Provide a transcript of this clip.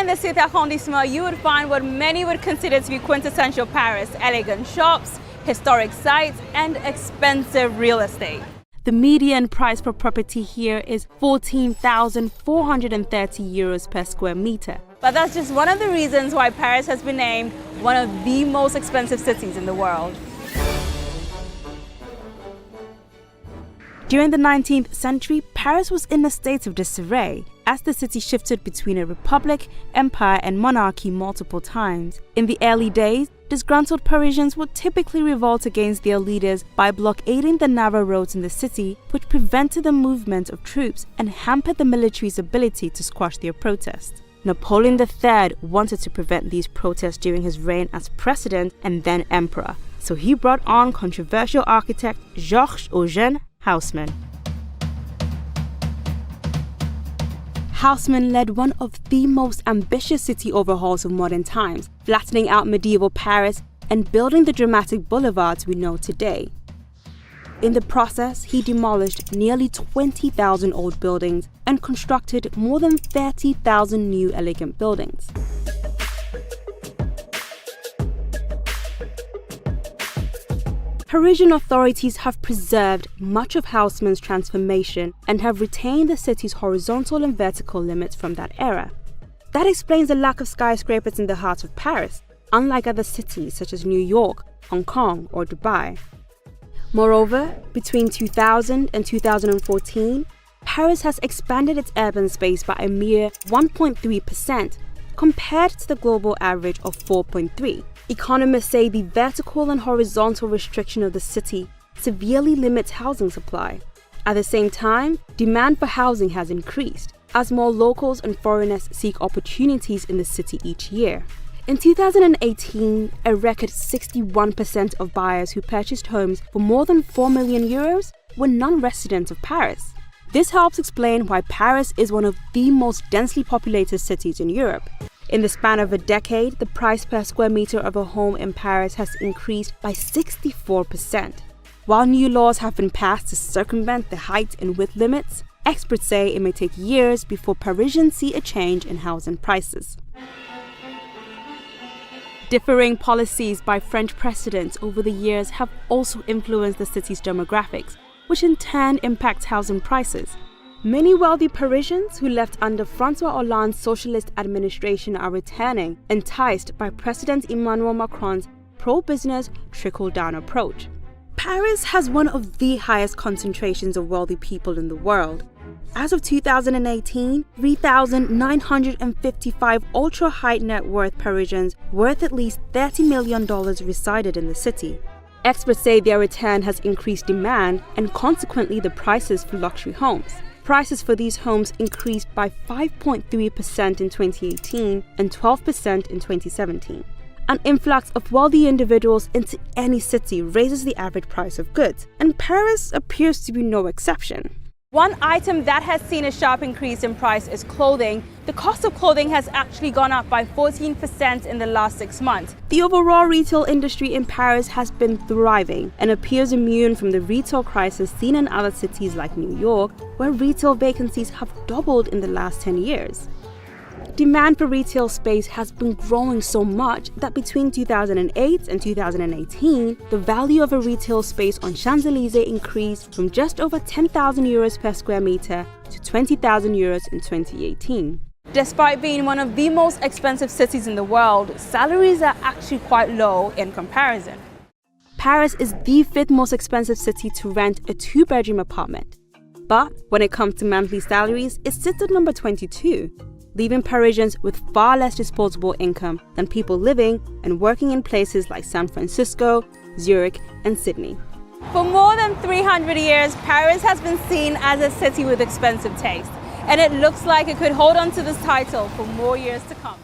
the 7th arrondissement, you would find what many would consider to be quintessential Paris: elegant shops, historic sites, and expensive real estate. The median price per property here is 14,430 euros per square meter. But that's just one of the reasons why Paris has been named one of the most expensive cities in the world. During the 19th century, Paris was in a state of disarray as the city shifted between a republic, empire, and monarchy multiple times. In the early days, disgruntled Parisians would typically revolt against their leaders by blockading the narrow roads in the city, which prevented the movement of troops and hampered the military's ability to squash their protests. Napoleon III wanted to prevent these protests during his reign as president and then emperor, so he brought on controversial architect Georges Haussmann. Haussmann led one of the most ambitious city overhauls of modern times, flattening out medieval Paris and building the dramatic boulevards we know today. In the process, he demolished nearly 20,000 old buildings and constructed more than 30,000 new elegant buildings. Parisian authorities have preserved much of Haussmann's transformation and have retained the city's horizontal and vertical limits from that era. That explains the lack of skyscrapers in the heart of Paris, unlike other cities such as New York, Hong Kong, or Dubai. Moreover, between 2000 and 2014, Paris has expanded its urban space by a mere 1.3%, compared to the global average of 4.3%. Economists say the vertical and horizontal restriction of the city severely limits housing supply. At the same time, demand for housing has increased, as more locals and foreigners seek opportunities in the city each year. In 2018, a record 61% of buyers who purchased homes for more than 4 million euros were non-residents of Paris. This helps explain why Paris is one of the most densely populated cities in Europe. In the span of a decade, the price per square meter of a home in Paris has increased by 64%. While new laws have been passed to circumvent the height and width limits, experts say it may take years before Parisians see a change in housing prices. Differing policies by French presidents over the years have also influenced the city's demographics, which in turn impacts housing prices. Many wealthy Parisians who left under François Hollande's socialist administration are returning, enticed by President Emmanuel Macron's pro-business trickle-down approach. Paris has one of the highest concentrations of wealthy people in the world. As of 2018, 3,955 ultra-high net worth Parisians worth at least $30 million resided in the city. Experts say their return has increased demand and consequently the prices for luxury homes. Prices for these homes increased by 5.3% in 2018 and 12% in 2017. An influx of wealthy individuals into any city raises the average price of goods, and Paris appears to be no exception. One item that has seen a sharp increase in price is clothing. The cost of clothing has actually gone up by 14% in the last 6 months. The overall retail industry in Paris has been thriving and appears immune from the retail crisis seen in other cities like New York, where retail vacancies have doubled in the last 10 years. Demand for retail space has been growing so much that between 2008 and 2018, the value of a retail space on Champs-Élysées increased from just over 10,000 euros per square meter to 20,000 euros in 2018. Despite being one of the most expensive cities in the world, salaries are actually quite low in comparison. Paris is the 5th most expensive city to rent a 2-bedroom apartment. But when it comes to monthly salaries, it sits at number 22. Leaving Parisians with far less disposable income than people living and working in places like San Francisco, Zurich, and Sydney. For more than 300 years, Paris has been seen as a city with expensive taste, and it looks like it could hold on to this title for more years to come.